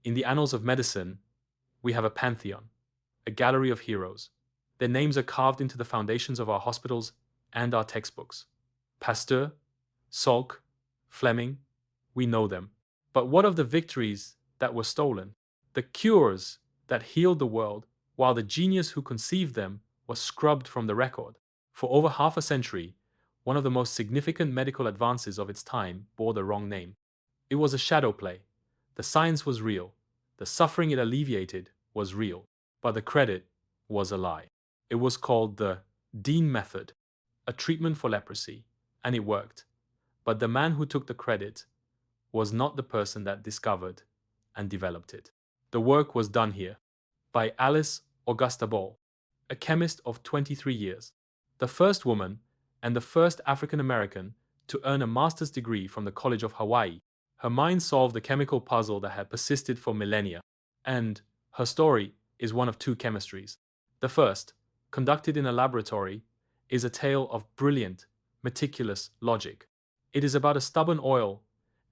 In the annals of medicine, we have a pantheon, a gallery of heroes. Their names are carved into the foundations of our hospitals and our textbooks. Pasteur, Salk, Fleming, we know them. But what of the victories that were stolen? The cures that healed the world, while the genius who conceived them was scrubbed from the record? For over half a century, one of the most significant medical advances of its time bore the wrong name. It was a shadow play. The science was real. The suffering it alleviated was real. But the credit was a lie. It was called the Dean Method, a treatment for leprosy, and it worked. But the man who took the credit was not the person that discovered and developed it. The work was done here by Alice Augusta Ball, a chemist of 23 years, the first woman and the first African American to earn a master's degree from the College of Hawaii. Her mind solved the chemical puzzle that had persisted for millennia, and her story is one of two chemistries. The first, conducted in a laboratory, is a tale of brilliant, meticulous logic. It is about a stubborn oil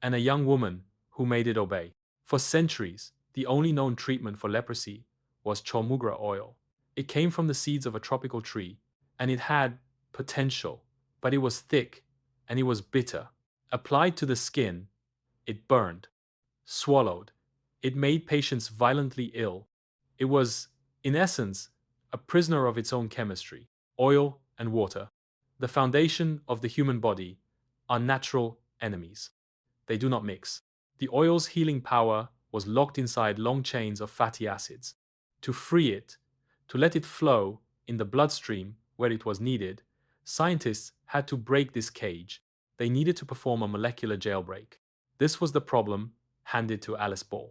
and a young woman who made it obey. For centuries, the only known treatment for leprosy was chaulmoogra oil. It came from the seeds of a tropical tree, and it had potential, but it was thick and it was bitter. Applied to the skin, it burned. Swallowed, it made patients violently ill. It was, in essence, a prisoner of its own chemistry. Oil and water, the foundation of the human body, are natural enemies. They do not mix. The oil's healing power was locked inside long chains of fatty acids. To free it, to let it flow in the bloodstream where it was needed, scientists had to break this cage. They needed to perform a molecular jailbreak. This was the problem handed to Alice Ball.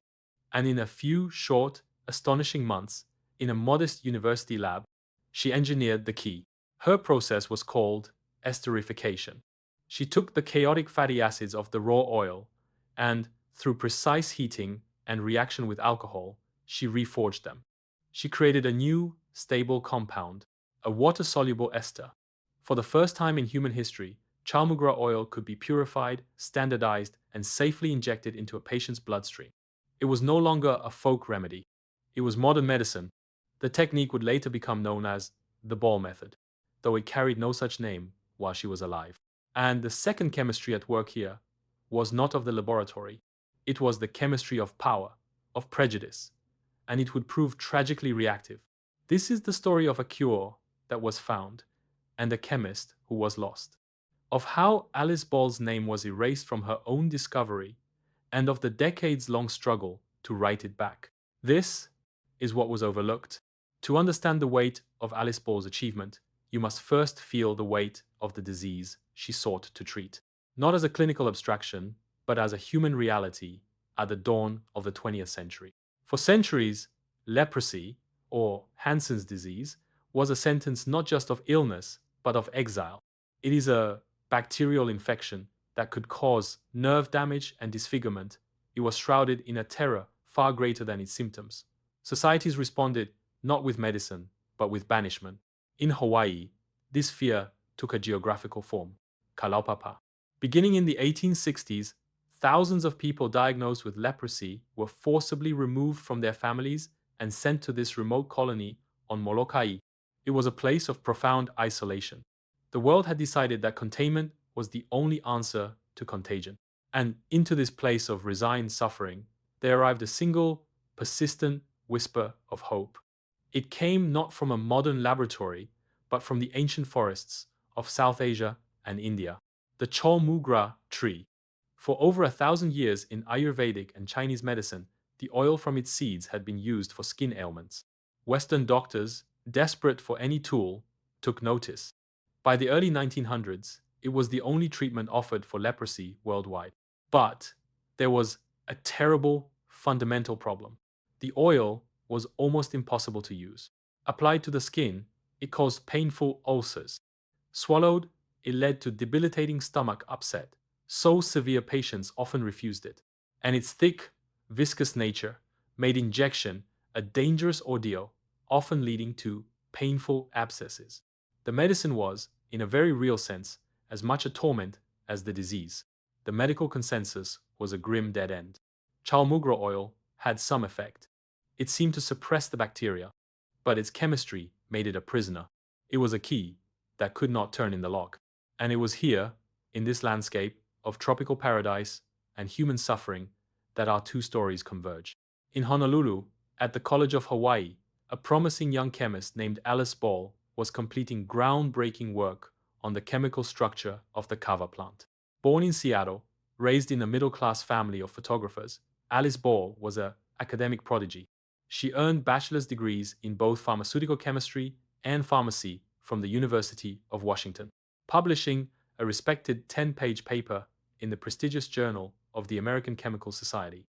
And in a few short, astonishing months, in a modest university lab, she engineered the key. Her process was called esterification. She took the chaotic fatty acids of the raw oil and, through precise heating and reaction with alcohol, she reforged them. She created a new, stable compound, a water-soluble ester. For the first time in human history, chaulmoogra oil could be purified, standardized, and safely injected into a patient's bloodstream. It was no longer a folk remedy. It was modern medicine. The technique would later become known as the Ball method, though it carried no such name while she was alive. And the second chemistry at work here was not of the laboratory. It was the chemistry of power, of prejudice, and it would prove tragically reactive. This is the story of a cure that was found and a chemist who was lost, of how Alice Ball's name was erased from her own discovery, and of the decades-long struggle to write it back. This is what was overlooked. To understand the weight of Alice Ball's achievement, you must first feel the weight of the disease she sought to treat, not as a clinical abstraction, but as a human reality at the dawn of the 20th century. For centuries, leprosy, or Hansen's disease, was a sentence not just of illness, but of exile. It is a bacterial infection that could cause nerve damage and disfigurement. It was shrouded in a terror far greater than its symptoms. Societies responded not with medicine, but with banishment. In Hawaii, this fear took a geographical form, kalaupapa. Beginning in the 1860s, thousands of people diagnosed with leprosy were forcibly removed from their families and sent to this remote colony on Molokai. It was a place of profound isolation. The world had decided that containment was the only answer to contagion. And into this place of resigned suffering, there arrived a single, persistent whisper of hope. It came not from a modern laboratory, but from the ancient forests of South Asia and India. The chaulmoogra tree. For over 1,000 years in Ayurvedic and Chinese medicine, the oil from its seeds had been used for skin ailments. Western doctors, desperate for any tool, took notice. By the early 1900s, it was the only treatment offered for leprosy worldwide. But there was a terrible, fundamental problem. The oil was almost impossible to use. Applied to the skin, it caused painful ulcers. Swallowed, it led to debilitating stomach upset. So severe patients often refused it. And its thick, viscous nature made injection a dangerous ordeal, often leading to painful abscesses. The medicine was, in a very real sense, as much a torment as the disease. The medical consensus was a grim dead end. Chaulmoogra oil had some effect. It seemed to suppress the bacteria, but its chemistry made it a prisoner. It was a key that could not turn in the lock. And it was here, in this landscape of tropical paradise and human suffering, that our two stories converge. In Honolulu, at the College of Hawaii, a promising young chemist named Alice Ball was completing groundbreaking work on the chemical structure of the kava plant. Born in Seattle, raised in a middle-class family of photographers, Alice Ball was an academic prodigy. She earned bachelor's degrees in both pharmaceutical chemistry and pharmacy from the University of Washington, publishing a respected 10-page paper in the prestigious Journal of the American Chemical Society.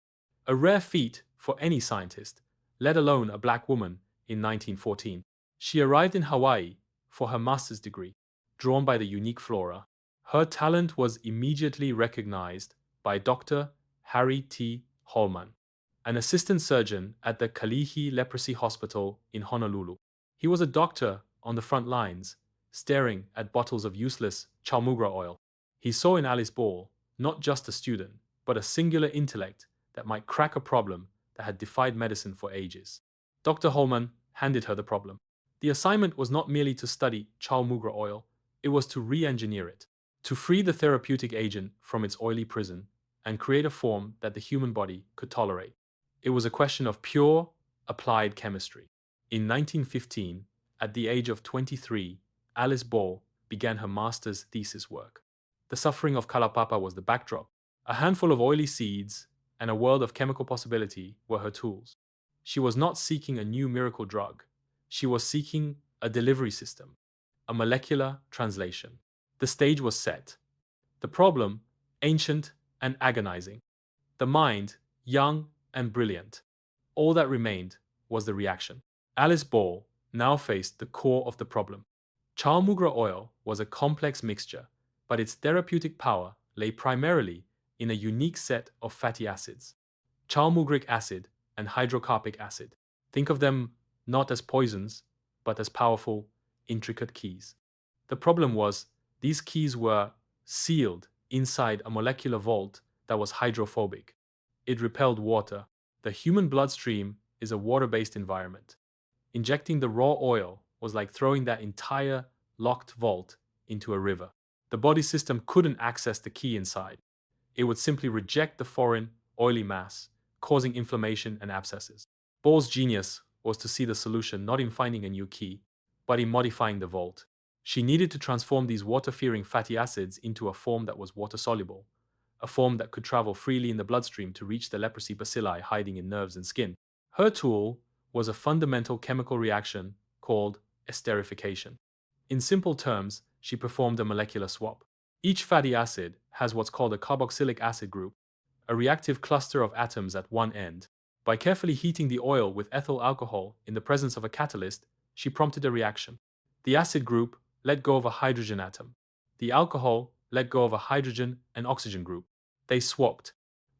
A rare feat for any scientist, let alone a black woman, in 1914. She arrived in Hawaii for her master's degree, drawn by the unique flora. Her talent was immediately recognized by Dr. Harry T. Holman, an assistant surgeon at the Kalihi Leprosy Hospital in Honolulu. He was a doctor on the front lines, staring at bottles of useless chaulmoogra oil. He saw in Alice Ball not just a student, but a singular intellect that might crack a problem that had defied medicine for ages. Dr. Holman handed her the problem. The assignment was not merely to study chaulmoogra oil, it was to re-engineer it, to free the therapeutic agent from its oily prison and create a form that the human body could tolerate. It was a question of pure, applied chemistry. In 1915, at the age of 23, Alice Ball began her master's thesis work. The suffering of Kalaupapa was the backdrop. A handful of oily seeds and a world of chemical possibility were her tools. She was not seeking a new miracle drug. She was seeking a delivery system, a molecular translation. The stage was set. The problem, ancient and agonizing. The mind, young and brilliant. All that remained was the reaction. Alice Ball now faced the core of the problem. Chaulmoogra oil was a complex mixture, but its therapeutic power lay primarily in a unique set of fatty acids, chaulmoogric acid and hydrocarbonic acid. Think of them not as poisons, but as powerful, intricate keys. The problem was, these keys were sealed inside a molecular vault that was hydrophobic. It repelled water. The human bloodstream is a water-based environment. Injecting the raw oil was like throwing that entire locked vault into a river. The body system couldn't access the key inside. It would simply reject the foreign, oily mass, causing inflammation and abscesses. Ball's genius was to see the solution not in finding a new key, but in modifying the vault. She needed to transform these water-fearing fatty acids into a form that was water-soluble, a form that could travel freely in the bloodstream to reach the leprosy bacilli hiding in nerves and skin. Her tool was a fundamental chemical reaction called esterification. In simple terms, she performed a molecular swap. Each fatty acid has what's called a carboxylic acid group, a reactive cluster of atoms at one end. By carefully heating the oil with ethyl alcohol in the presence of a catalyst, she prompted a reaction. The acid group let go of a hydrogen atom. The alcohol let go of a hydrogen and oxygen group. They swapped.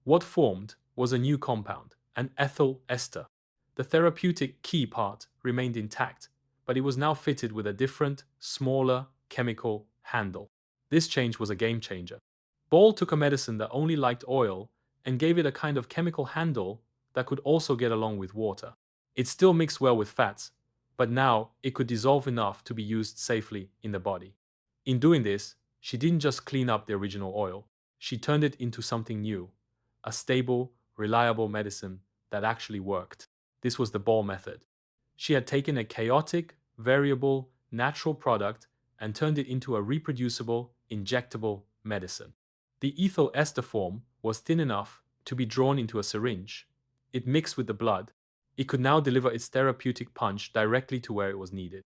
What formed was a new compound, an ethyl ester. The therapeutic key part remained intact, but it was now fitted with a different, smaller chemical handle. This change was a game changer. Ball took a medicine that only liked oil and gave it a kind of chemical handle that could also get along with water. It still mixed well with fats, but now it could dissolve enough to be used safely in the body. In doing this, she didn't just clean up the original oil, she turned it into something new, a stable, reliable medicine that actually worked. This was the Ball method. She had taken a chaotic, variable, natural product and turned it into a reproducible, injectable medicine. The ethyl ester form was thin enough to be drawn into a syringe. It mixed with the blood. It could now deliver its therapeutic punch directly to where it was needed.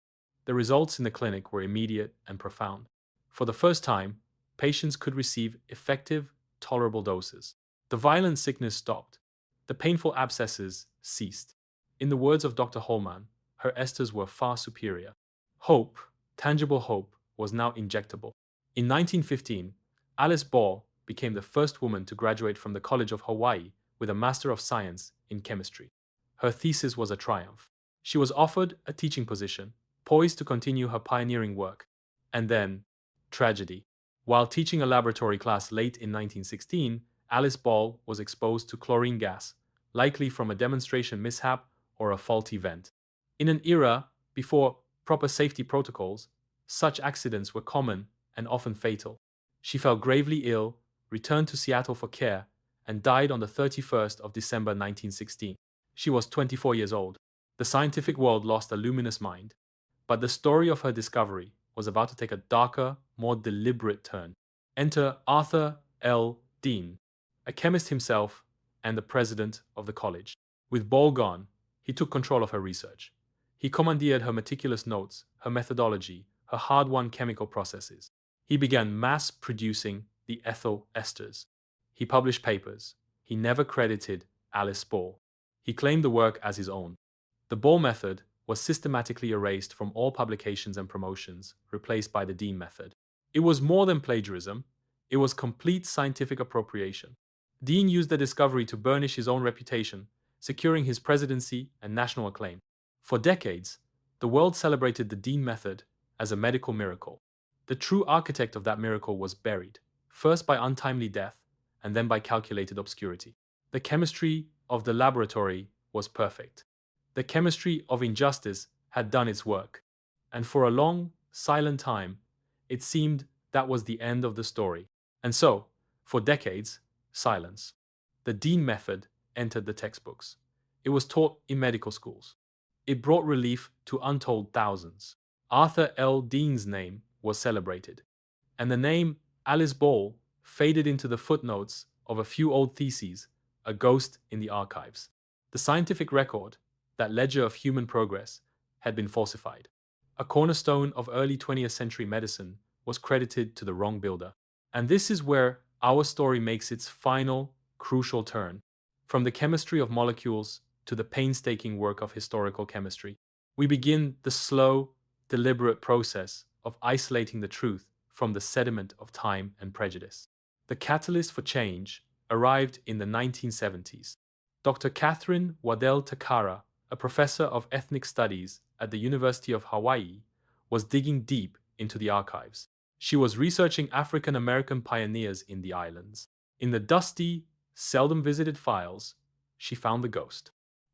The results in the clinic were immediate and profound. For the first time, patients could receive effective, tolerable doses. The violent sickness stopped. The painful abscesses ceased. In the words of Dr. Holman, her esters were far superior. Hope, tangible hope, was now injectable. In 1915, Alice Ball became the first woman to graduate from the College of Hawaii with a Master of Science in Chemistry. Her thesis was a triumph. She was offered a teaching position, poised to continue her pioneering work. And then, tragedy. While teaching a laboratory class late in 1916, Alice Ball was exposed to chlorine gas, likely from a demonstration mishap or a faulty vent. In an era before proper safety protocols, such accidents were common and often fatal. She fell gravely ill, returned to Seattle for care, and died on the 31st of December 1916. She was 24 years old. The scientific world lost a luminous mind, but the story of her discovery was about to take a darker, more deliberate turn. Enter Arthur L. Dean, a chemist himself and the president of the college. With Ball gone, he took control of her research. He commandeered her meticulous notes, her methodology, her hard-won chemical processes. He began mass-producing the ethyl esters. He published papers. He never credited Alice Ball. He claimed the work as his own. The Ball method was systematically erased from all publications and promotions, replaced by the Dean method. It was more than plagiarism. It was complete scientific appropriation. Dean used the discovery to burnish his own reputation, securing his presidency and national acclaim. For decades, the world celebrated the Dean method as a medical miracle. The true architect of that miracle was buried, first by untimely death and then by calculated obscurity. The chemistry of the laboratory was perfect. The chemistry of injustice had done its work, and for a long, silent time, it seemed that was the end of the story. And so, for decades, silence. The Dean method entered the textbooks. It was taught in medical schools. It brought relief to untold thousands. Arthur L. Dean's name was celebrated, and the name Alice Ball faded into the footnotes of a few old theses, a ghost in the archives. The scientific record, that ledger of human progress, had been falsified. A cornerstone of early 20th century medicine was credited to the wrong builder. And this is where our story makes its final, crucial turn. From the chemistry of molecules to the painstaking work of historical chemistry, we begin the slow, deliberate process of isolating the truth from the sediment of time and prejudice. The catalyst for change arrived in the 1970s. Dr. Catherine Waddell Takara, a professor of ethnic studies at the University of Hawaii, was digging deep into the archives. She was researching African American pioneers in the islands. In the dusty, seldom visited files, she found the ghost.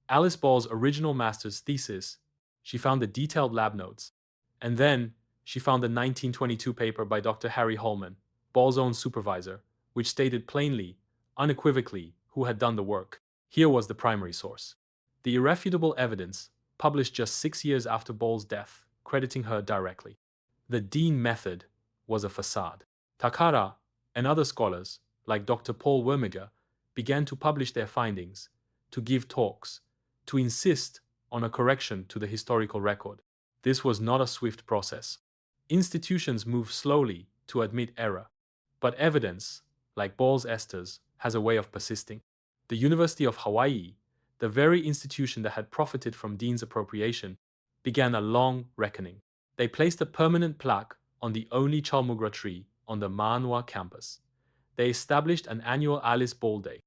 Alice Ball's original master's thesis, she found the detailed lab notes. And then she found the 1922 paper by Dr. Harry Holman, Ball's own supervisor, which stated plainly, unequivocally, who had done the work. Here was the primary source. The irrefutable evidence, published just 6 years after Ball's death, crediting her directly. The Dean method was a facade. Takara and other scholars, like Dr. Paul Wermiger, began to publish their findings, to give talks, to insist on a correction to the historical record. This was not a swift process. Institutions move slowly to admit error, but evidence, like Ball's esters, has a way of persisting. The University of Hawaii, the very institution that had profited from Dean's appropriation, began a long reckoning. They placed a permanent plaque on the only chaulmoogra tree on the Manoa campus. They established an annual Alice Ball Day.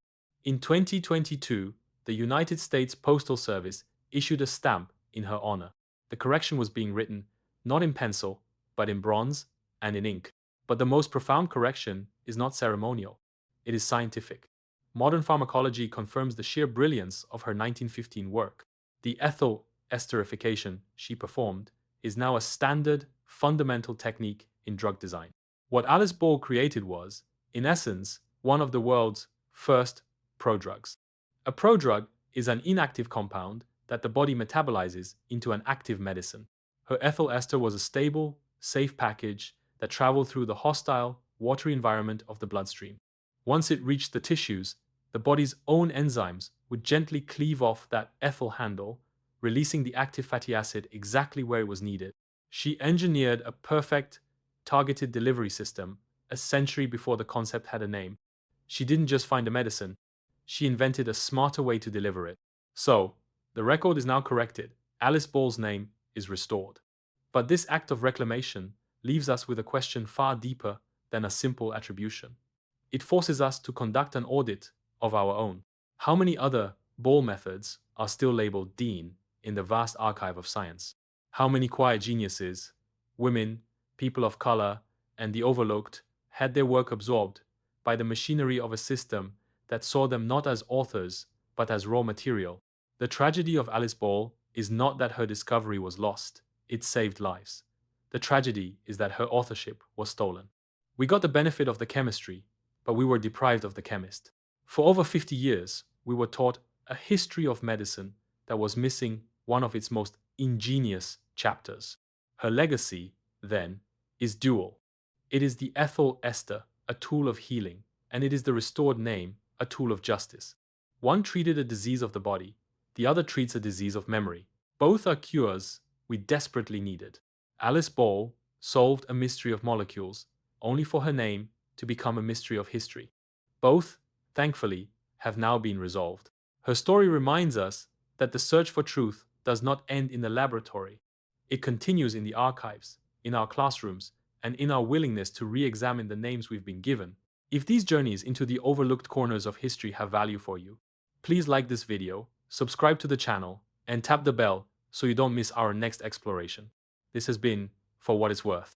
In 2022, the United States Postal Service issued a stamp in her honor. The correction was being written not in pencil, but in bronze and in ink. But the most profound correction is not ceremonial. It is scientific. Modern pharmacology confirms the sheer brilliance of her 1915 work. The ethyl esterification she performed is now a standard, fundamental technique in drug design. What Alice Ball created was, in essence, one of the world's first prodrugs. A prodrug is an inactive compound that the body metabolizes into an active medicine. Her ethyl ester was a stable, safe package that traveled through the hostile, watery environment of the bloodstream. Once it reached the tissues, the body's own enzymes would gently cleave off that ethyl handle, releasing the active fatty acid exactly where it was needed. She engineered a perfect, targeted delivery system a century before the concept had a name. She didn't just find a medicine, she invented a smarter way to deliver it. So, the record is now corrected. Alice Ball's name is restored. But this act of reclamation leaves us with a question far deeper than a simple attribution. It forces us to conduct an audit of our own. How many other Ball methods are still labeled Dean in the vast archive of science? How many quiet geniuses, women, people of color, and the overlooked had their work absorbed by the machinery of a system that saw them not as authors, but as raw material. The tragedy of Alice Ball is not that her discovery was lost, it saved lives. The tragedy is that her authorship was stolen. We got the benefit of the chemistry, but we were deprived of the chemist. For over 50 years, we were taught a history of medicine that was missing one of its most ingenious chapters. Her legacy, then, is dual. It is the Ethel Esther, a tool of healing, and it is the restored name, a tool of justice. One treated a disease of the body, the other treats a disease of memory. Both are cures we desperately needed. Alice Ball solved a mystery of molecules, only for her name to become a mystery of history. Both, thankfully, have now been resolved. Her story reminds us that the search for truth does not end in the laboratory. It continues in the archives, in our classrooms, and in our willingness to re-examine the names we've been given. If these journeys into the overlooked corners of history have value for you, please like this video, subscribe to the channel, and tap the bell so you don't miss our next exploration. This has been For What It's Worth.